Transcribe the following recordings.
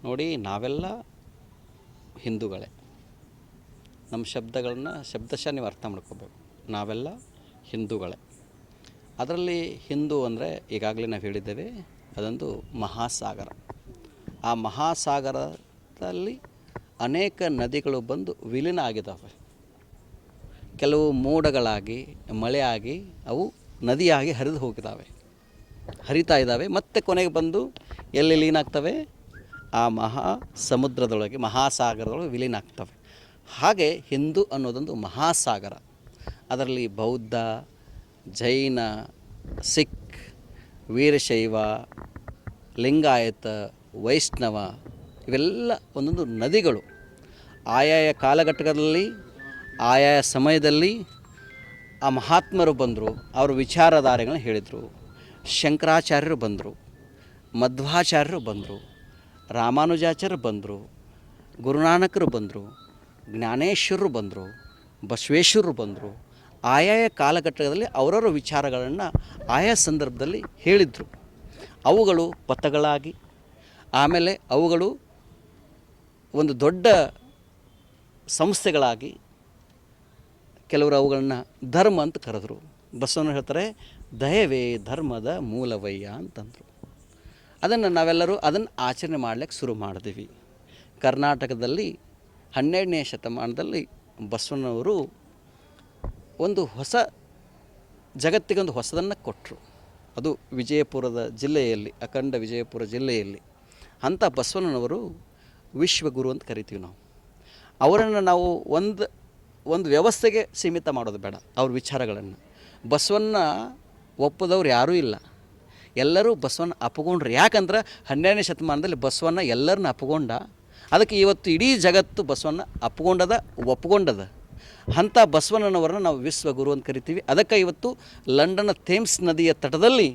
ನೋಡಿ, ನಾವೆಲ್ಲ ಹಿಂದೂಗಳೇ. ನಮ್ಮ ಶಬ್ದಗಳನ್ನ ಶಬ್ದಶಃ ನೀವು ಅರ್ಥ ಮಾಡ್ಕೋಬೇಕು. ನಾವೆಲ್ಲ ಹಿಂದೂಗಳೇ. ಅದರಲ್ಲಿ ಹಿಂದೂ ಅಂದರೆ ಈಗಾಗಲೇ ನಾವು ಹೇಳಿದ್ದೇವೆ, ಅದೊಂದು ಮಹಾಸಾಗರ. ಆ ಮಹಾಸಾಗರದಲ್ಲಿ ಅನೇಕ ನದಿಗಳು ಬಂದು ವಿಲೀನ ಆಗಿದ್ದಾವೆ. ಕೆಲವು ಮೋಡಗಳಾಗಿ ಮಳೆಯಾಗಿ ಅವು ನದಿಯಾಗಿ ಹರಿದು ಹೋಗಿದ್ದಾವೆ, ಹರಿತಾ ಇದ್ದಾವೆ. ಮತ್ತು ಕೊನೆಗೆ ಬಂದು ಎಲ್ಲಿ ಲೀನ ಆಗ್ತವೆ? ಆ ಸಮುದ್ರದೊಳಗೆ, ಮಹಾಸಾಗರದೊಳಗೆ ವಿಲೀನ ಆಗ್ತವೆ. ಹಾಗೆ ಹಿಂದೂ ಅನ್ನೋದೊಂದು ಮಹಾಸಾಗರ. ಅದರಲ್ಲಿ ಬೌದ್ಧ, ಜೈನ, ಸಿಖ್, ವೀರಶೈವ, ಲಿಂಗಾಯತ, ವೈಷ್ಣವ ಇವೆಲ್ಲ ಒಂದೊಂದು ನದಿಗಳು. ಆಯಾಯ ಕಾಲಘಟ್ಟದಲ್ಲಿ ಆಯಾಯ ಸಮಯದಲ್ಲಿ ಆ ಮಹಾತ್ಮರು ಬಂದರು, ಅವರು ವಿಚಾರಧಾರೆಗಳನ್ನ ಹೇಳಿದರು. ಶಂಕರಾಚಾರ್ಯರು ಬಂದರು, ಮಧ್ವಾಚಾರ್ಯರು ಬಂದರು, ರಾಮಾನುಜಾಚಾರ್ಯರು ಬಂದರು, ಗುರುನಾನಕರು ಬಂದರು, ಜ್ಞಾನೇಶ್ವರರು ಬಂದರು, ಬಸವೇಶ್ವರರು ಬಂದರು. ಆಯಾಯ ಕಾಲಘಟ್ಟದಲ್ಲಿ ಅವರವರ ವಿಚಾರಗಳನ್ನು ಆಯಾ ಸಂದರ್ಭದಲ್ಲಿ ಹೇಳಿದರು. ಅವುಗಳು ಪಥಗಳಾಗಿ, ಆಮೇಲೆ ಅವುಗಳು ಒಂದು ದೊಡ್ಡ ಸಂಸ್ಥೆಗಳಾಗಿ, ಕೆಲವರು ಅವುಗಳನ್ನ ಧರ್ಮ ಅಂತ ಕರೆದರು. ಬಸವಣ್ಣ ಹೇಳ್ತಾರೆ, ದಯವೇ ಧರ್ಮದ ಮೂಲವಯ್ಯ ಅಂತಂದರು. ಅದನ್ನು ನಾವೆಲ್ಲರೂ ಅದನ್ನು ಆಚರಣೆ ಮಾಡಲಿಕ್ಕೆ ಶುರು ಮಾಡಿದ್ವಿ. ಕರ್ನಾಟಕದಲ್ಲಿ 12ನೇ ಶತಮಾನದಲ್ಲಿ ಬಸವಣ್ಣವರು ಒಂದು ಹೊಸ ಜಗತ್ತಿಗೊಂದು ಹೊಸದನ್ನು ಕೊಟ್ಟರು. ಅದು ವಿಜಯಪುರದ ಜಿಲ್ಲೆಯಲ್ಲಿ, ಅಖಂಡ ವಿಜಯಪುರ ಜಿಲ್ಲೆಯಲ್ಲಿ. ಅಂಥ ಬಸವಣ್ಣನವರು ವಿಶ್ವಗುರು ಅಂತ ಕರಿತೀವಿ ನಾವು. ಅವರನ್ನು ನಾವು ಒಂದು ವ್ಯವಸ್ಥೆಗೆ ಸೀಮಿತ ಮಾಡೋದು ಬೇಡ. ಅವ್ರ ವಿಚಾರಗಳನ್ನು ಬಸವಣ್ಣ ಒಪ್ಪದವ್ರು ಯಾರೂ ಇಲ್ಲ, ಎಲ್ಲರೂ ಬಸವಣ್ಣ ಅಪ್ಪಗೊಂಡ್ರು. ಯಾಕಂದ್ರೆ 12ನೇ ಶತಮಾನದಲ್ಲಿ ಬಸವಣ್ಣ ಎಲ್ಲರನ್ನ ಅಪ್ಪಗೊಂಡ. ಅದಕ್ಕೆ ಇವತ್ತು ಇಡೀ ಜಗತ್ತು ಬಸವಣ್ಣ ಒಪ್ಪಿಕೊಂಡದ. ಅಂಥ ಬಸವಣ್ಣನವರನ್ನು ನಾವು ವಿಶ್ವಗುರು ಅಂತ ಕರಿತೀವಿ. ಅದಕ್ಕೆ ಇವತ್ತು ಲಂಡನ್ನ ಥೇಮ್ಸ್ ನದಿಯ ತಟದಲ್ಲಿ,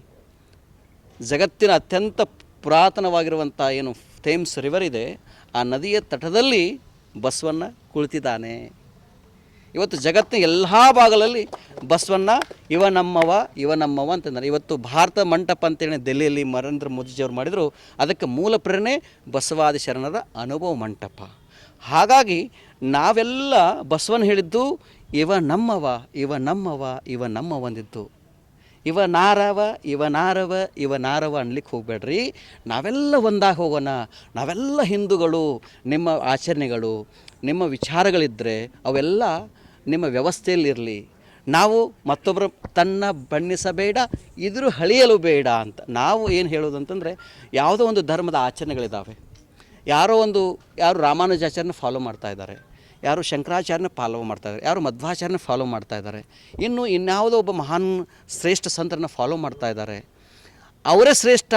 ಜಗತ್ತಿನ ಅತ್ಯಂತ ಪುರಾತನವಾಗಿರುವಂಥ ಏನು ಥೇಮ್ಸ್ ರಿವರ್ ಇದೆ, ಆ ನದಿಯ ತಟದಲ್ಲಿ ಬಸವಣ್ಣ ಕುಳಿತಿದ್ದಾನೆ. ಇವತ್ತು ಜಗತ್ತಿನ ಎಲ್ಲ ಭಾಗಗಳಲ್ಲಿ ಬಸವಣ್ಣ ಇವ ನಮ್ಮವ ಅಂತಂದರೆ, ಇವತ್ತು ಭಾರತ ಮಂಟಪ ಅಂತೇಳಿ ದೆಹಲಿಯಲ್ಲಿ ನರೇಂದ್ರ ಮೋದಿಜಿಯವರು ಮಾಡಿದರು. ಅದಕ್ಕೆ ಮೂಲ ಪ್ರೇರಣೆ ಬಸವಾದಿ ಶರಣರ ಅನುಭವ ಮಂಟಪ. ಹಾಗಾಗಿ ನಾವೆಲ್ಲ ಬಸವಣ್ಣ ಹೇಳಿದ್ದು ಇವ ನಮ್ಮವ ಅಂದಿದ್ದು. ಇವ ನಾರವ ಅನ್ಲಿಕ್ಕೆ ಹೋಗಬೇಡ್ರಿ. ನಾವೆಲ್ಲ ಒಂದಾಗಿ ಹೋಗೋಣ. ನಾವೆಲ್ಲ ಹಿಂದೂಗಳು. ನಿಮ್ಮ ಆಚರಣೆಗಳು, ನಿಮ್ಮ ವಿಚಾರಗಳಿದ್ದರೆ ಅವೆಲ್ಲ ನಿಮ್ಮ ವ್ಯವಸ್ಥೆಯಲ್ಲಿರಲಿ. ನಾವು ಮತ್ತೊಬ್ಬರು ತನ್ನ ಬಣ್ಣಿಸಬೇಡ, ಇದ್ರೂ ಹಳಿಯಲು ಬೇಡ ಅಂತ ನಾವು ಏನು ಹೇಳೋದು ಅಂತಂದರೆ, ಯಾವುದೋ ಒಂದು ಧರ್ಮದ ಆಚರಣೆಗಳಿದ್ದಾವೆ. ಯಾರು ರಾಮಾನುಜಾಚಾರ್ಯನ ಫಾಲೋ ಮಾಡ್ತಾ ಇದ್ದಾರೆ, ಯಾರು ಶಂಕರಾಚಾರ್ಯನ ಫಾಲೋ ಮಾಡ್ತಾಯಿದ್ದಾರೆ, ಯಾರು ಮಧ್ವಾಚಾರ್ಯನ ಫಾಲೋ ಮಾಡ್ತಾಯಿದ್ದಾರೆ, ಇನ್ಯಾವುದೋ ಒಬ್ಬ ಮಹಾನ್ ಶ್ರೇಷ್ಠ ಸಂತರನ್ನ ಫಾಲೋ ಮಾಡ್ತಾ ಇದ್ದಾರೆ. ಅವರೇ ಶ್ರೇಷ್ಠ,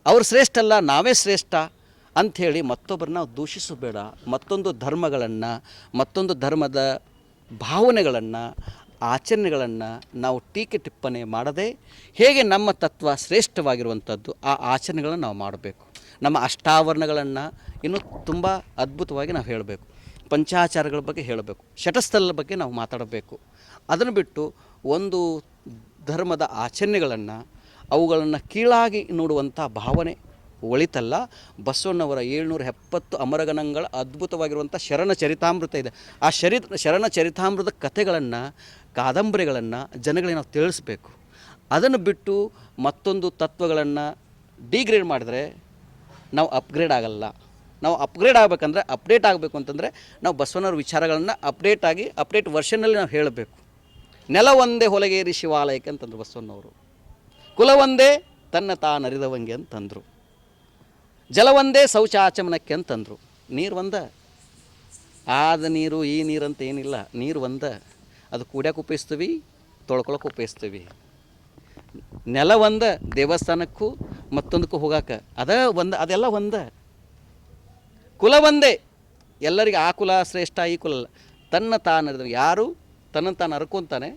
ಅವ್ರು ಶ್ರೇಷ್ಠ ಅಲ್ಲ, ನಾವೇ ಶ್ರೇಷ್ಠ ಅಂಥೇಳಿ ಮತ್ತೊಬ್ಬರನ್ನ ದೂಷಿಸಬೇಡ. ಮತ್ತೊಂದು ಧರ್ಮಗಳನ್ನು, ಮತ್ತೊಂದು ಧರ್ಮದ ಭಾವನೆಗಳನ್ನು, ಆಚರಣೆಗಳನ್ನು ನಾವು ಟೀಕೆ ಟಿಪ್ಪಣಿ ಮಾಡದೆ, ಹೇಗೆ ನಮ್ಮ ತತ್ವ ಶ್ರೇಷ್ಠವಾಗಿರುವಂಥದ್ದು ಆ ಆಚರಣೆಗಳನ್ನು ನಾವು ಮಾಡಬೇಕು. ನಮ್ಮ ಅಷ್ಟಾವರಣಗಳನ್ನು ಇನ್ನೂ ತುಂಬ ಅದ್ಭುತವಾಗಿ ನಾವು ಹೇಳಬೇಕು. ಪಂಚಾಚಾರಗಳ ಬಗ್ಗೆ ಹೇಳಬೇಕು, ಶಟಸ್ಥಲದ ಬಗ್ಗೆ ನಾವು ಮಾತಾಡಬೇಕು. ಅದನ್ನು ಬಿಟ್ಟು ಒಂದು ಧರ್ಮದ ಆಚರಣೆಗಳನ್ನು, ಅವುಗಳನ್ನು ಕೀಳಾಗಿ ನೋಡುವಂಥ ಭಾವನೆ ಒಳಿತಲ್ಲ. ಬಸವಣ್ಣವರ 770 ಅಮರಗಣಗಳ ಅದ್ಭುತವಾಗಿರುವಂಥ ಶರಣ ಚರಿತಾಮೃತ ಇದೆ. ಆ ಶರಣ ಚರಿತಾಮೃತ ಕಥೆಗಳನ್ನು, ಕಾದಂಬರಿಗಳನ್ನು ಜನಗಳಿಗೆ ನಾವು ತಿಳಿಸ್ಬೇಕು. ಅದನ್ನು ಬಿಟ್ಟು ಮತ್ತೊಂದು ತತ್ವಗಳನ್ನು ಡಿಗ್ರೇಡ್ ಮಾಡಿದರೆ ನಾವು ಅಪ್ಗ್ರೇಡ್ ಆಗಲ್ಲ. ನಾವು ಅಪ್ಗ್ರೇಡ್ ಆಗಬೇಕಂದ್ರೆ, ಅಪ್ಡೇಟ್ ಆಗಬೇಕು ಅಂತಂದರೆ ನಾವು ಬಸವಣ್ಣವ್ರ ವಿಚಾರಗಳನ್ನು ಅಪ್ಡೇಟ್ ವರ್ಷನ್ನಲ್ಲಿ ನಾವು ಹೇಳಬೇಕು. ನೆಲ ಒಂದೇ ಹೊಲಗೇರಿ ಶಿವಾಲಯಕ್ಕೆ ಅಂತಂದರು ಬಸವಣ್ಣವರು. ಕುಲ ಒಂದೇ ತನ್ನ ತಾನರಿದವಂಗೆ ಅಂತಂದರು. ಜಲ ಒಂದೇ ಶೌಚಾಚಮನಕ್ಕೆ ಅಂತಂದರು. ನೀರು ಒಂದೇ, ಆದ ನೀರು ಈ ನೀರಂತ ಏನಿಲ್ಲ, ನೀರು ಒಂದೇ. ಅದು ಕುಡಿಯೋಕೆ ಉಪಯೋಗಿಸ್ತೀವಿ, ತೊಳ್ಕೊಳಕ್ಕೆ ಉಪಯೋಗಿಸ್ತೀವಿ. ನೆಲ ಒಂದೇ, ದೇವಸ್ಥಾನಕ್ಕೂ ಮತ್ತೊಂದಕ್ಕೂ ಹೋಗಾಕ ಅದೆಲ್ಲ ಒಂದೇ. ಕುಲ ಒಂದೇ, ಎಲ್ಲರಿಗೆ ಆ ಕುಲ ಶ್ರೇಷ್ಠ ಈ ಕುಲ ಅಲ್ಲ. ತನ್ನ ತಾನರಿದ, ಯಾರು ತನ್ನ ತಾನು ಅರ್ಕೊಂತಾನೆ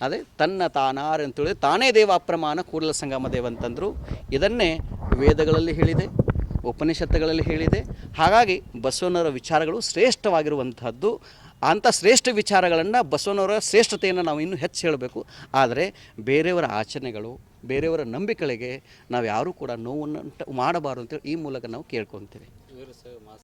ಅದೇ ತನ್ನ ತಾನಾರು ಅಂತೇಳಿ ತಾನೇ ದೇವ ಅಪ್ರಮಾಣ ಕೂಡಲ ಸಂಗಮ ದೇವ ಅಂತಂದರು. ಇದನ್ನೇ ವೇದಗಳಲ್ಲಿ ಹೇಳಿದೆ, ಉಪನಿಷತ್ತುಗಳಲ್ಲಿ ಹೇಳಿದೆ. ಹಾಗಾಗಿ ಬಸವಣ್ಣವರ ವಿಚಾರಗಳು ಶ್ರೇಷ್ಠವಾಗಿರುವಂಥದ್ದು. ಅಂಥ ಶ್ರೇಷ್ಠ ವಿಚಾರಗಳನ್ನು, ಬಸವಣ್ಣವರ ಶ್ರೇಷ್ಠತೆಯನ್ನು ನಾವು ಇನ್ನೂ ಹೆಚ್ಚು ಹೇಳಬೇಕು. ಆದರೆ ಬೇರೆಯವರ ಆಚರಣೆಗಳು, ಬೇರೆಯವರ ನಂಬಿಕೆಗಳಿಗೆ ನಾವು ಯಾರೂ ಕೂಡ ನೋವನ್ನು ಮಾಡಬಾರ್ದು ಅಂತೇಳಿ ಈ ಮೂಲಕ ನಾವು ಕೇಳ್ಕೊತೀವಿ.